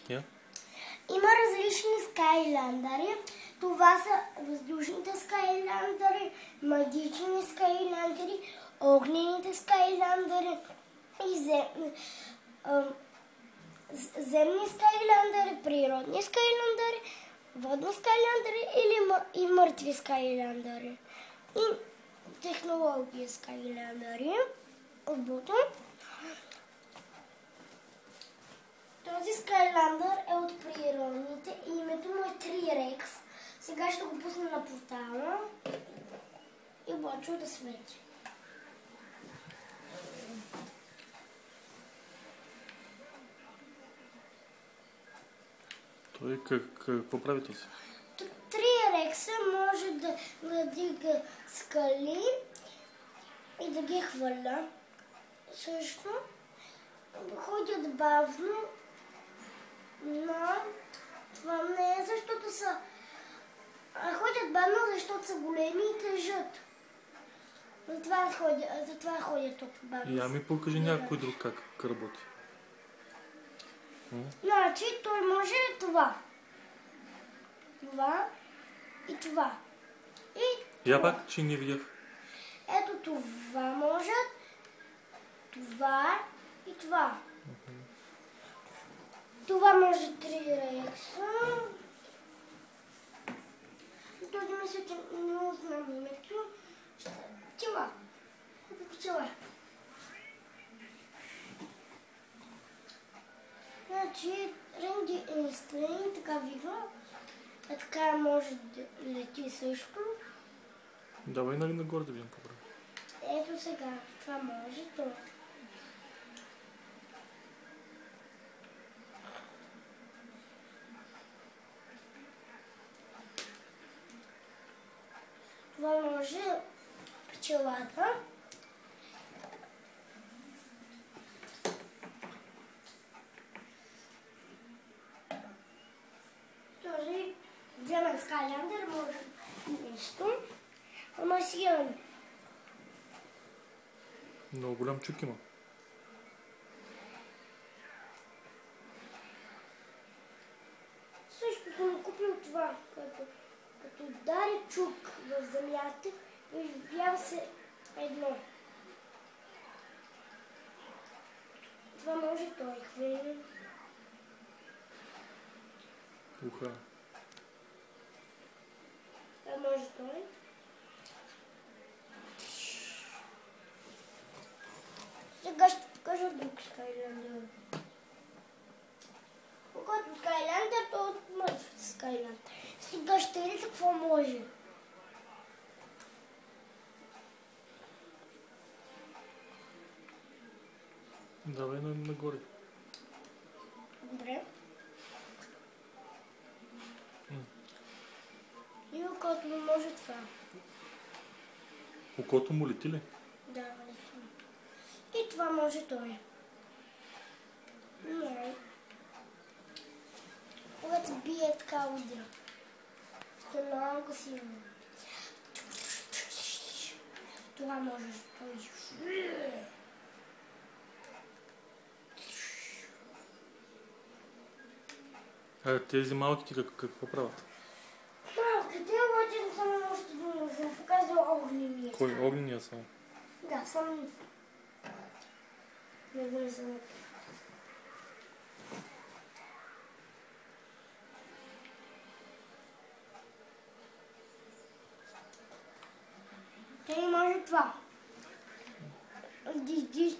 Yeah. Има различни скайлендъри. Това са въздушните скайлендъри, магични скайлендъри, огнените скайлендъри и земни скайлендъри, природни скайлендъри, водни скайлендъри и мъртви скайлендъри. И технологии скайлендъри от Бутон. Този скайлендър е от природните и името му е Трирекс. Сега ще го пусна на портала и почва да свети. Той какво прави този? Трирекса може да надига скали и да ги хвърля. Също ходят бавно, но това не е защото са... Ходят бавно, защото са големи и тежат. Затова ходят толкова бавно. Я ми покажи някой друг как работи. Значи той може това. Това и това. И Я пак, че не видях. ето това може, това и това. Това може Трирекса. Този мисля, че не знам името. Пчела. Пчела. Значи, Ренди Ейнстрейн така вива. А така може да лети също. Давай нали нагоре да видим по-добре. Ето сега. Това може то. Това може пчелата. Този земен скайлендър може нещо. Ама силен. Много голям чук има. Също съм купил това, като удари чук в земята, изявява се едно. Това може той хвърли. Уха. Това може той. Сега ще покажа друг скайлендър. Когато скайлендър, то от мъртв скайлендър. Сега ще видите какво може. Давай нагоре. Добре. И окото му може това. Окото му лети ли? Да, лети. И това може той. Не. Когато бие така удра. Сте много силно. Това може той. Тези малките какво правят? Малките, обаче само още дума. Съм показал огнения. Кой? Огнения само? Да, само... Не го не съм. Те не може това.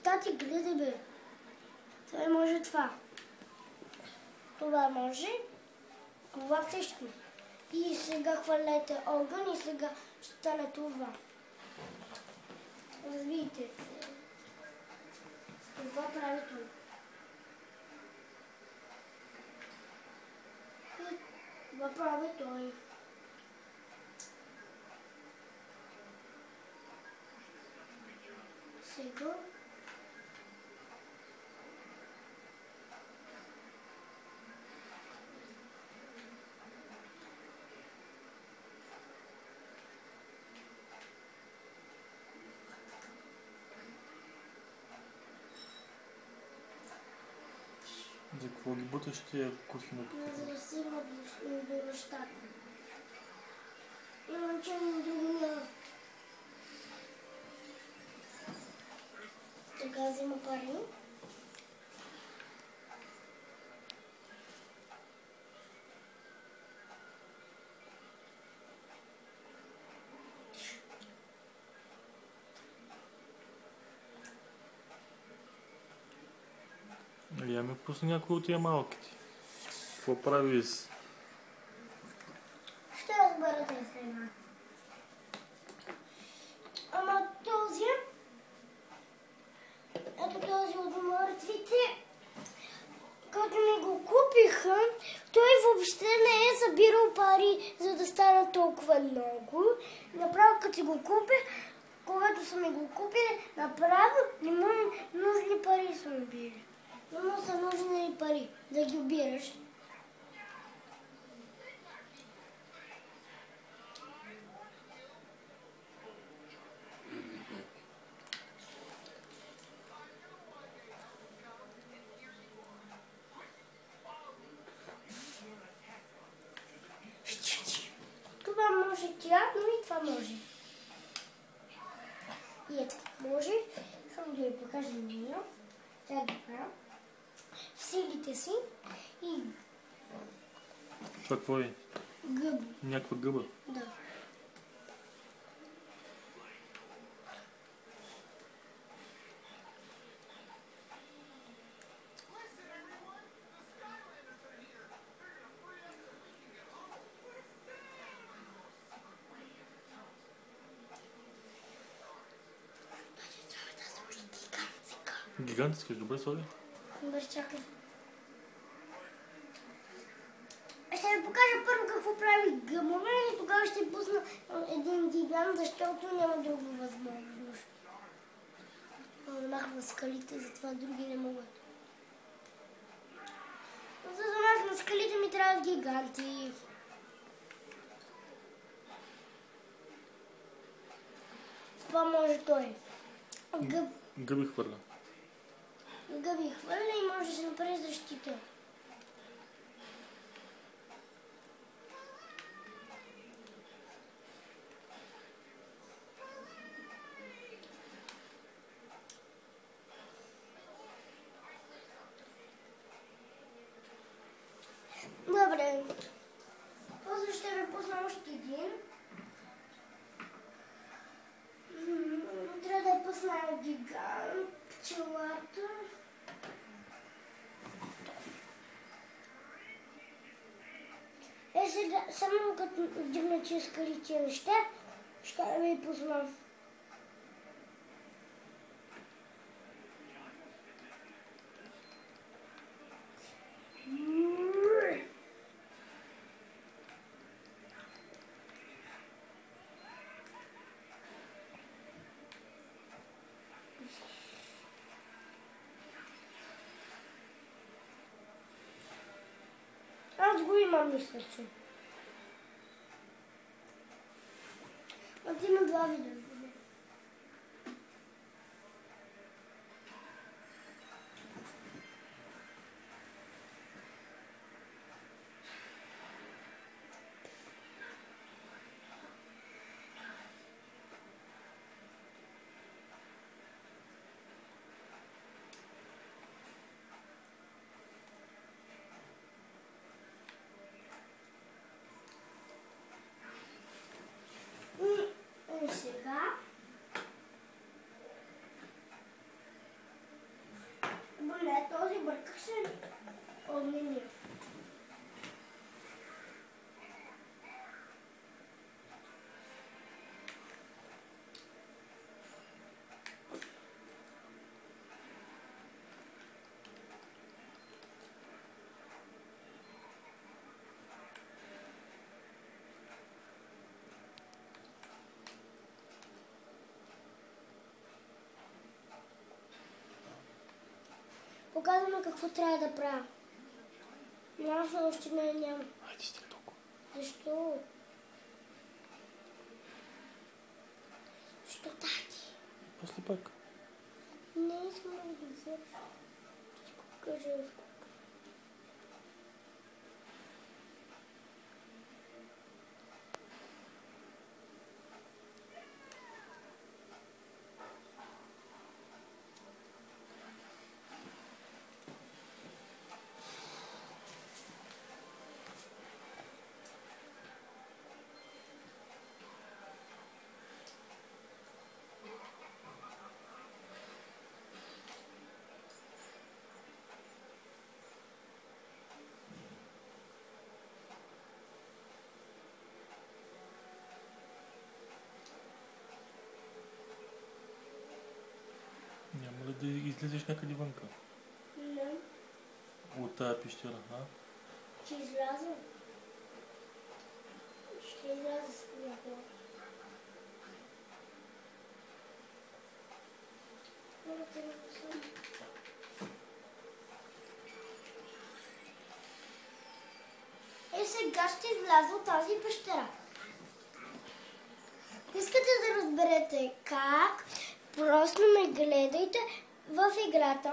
Тати гледай бе. Той може това. Това може. Това също. И сега хвърляте огън и сега ще стане това. Разбийте. Това прави това. И това прави той. Сега За какво ги буташ тия кухинок? За да си имат до нещата. Иначе друго няма. Сега взима пари. Я ми пусна някой от тия малките. Какво прави с... Ще разберете сега. Ама този... Ето този от мъртвите, като ми го купиха, той въобще не е събирал пари, за да стана толкова много. Направо като си го купих, когато са ми го купили, направо не му нужни пари са ми били. Не му са нужни пари да ги обираш. Това може тя, но и това може. И ето може. Само да ви покажа нея. Тя да правя. В силите си и Това какво е? гъба. Някаква гъба. Да. Гигантска, добре слагай. Добре, чакай. Ще ви покажа първо какво прави гъбове и тогава ще пусна един гигант, защото няма друга възможност. Махна скалите, затова други не могат. За да махна скалите ми трябват гиганти. Това може той. Гъби хвърля. Гъби хвърля и може да се направи защита. Добре. После ще ви пусна още един. Трябва да пусна гигант, пчелата. Сега, само като вдигна че скалите неща, ще ви пусна. Аз го имам, мисля, че. Има два вида. Сега боле, този бърках се огнения. Показваме какво трябва да правя. Но аз още нямам. Айде стига толкова. Защо? Защо тати? После пак. Не искам да го завърша. Ще ти покажа. да излезеш някъде вънка. Не. От тая пещера, а? Ще изляза. Ще изляза с някога. Сега ще изляза от тази пещера. Искате да разберете как? Просто ме гледайте в играта.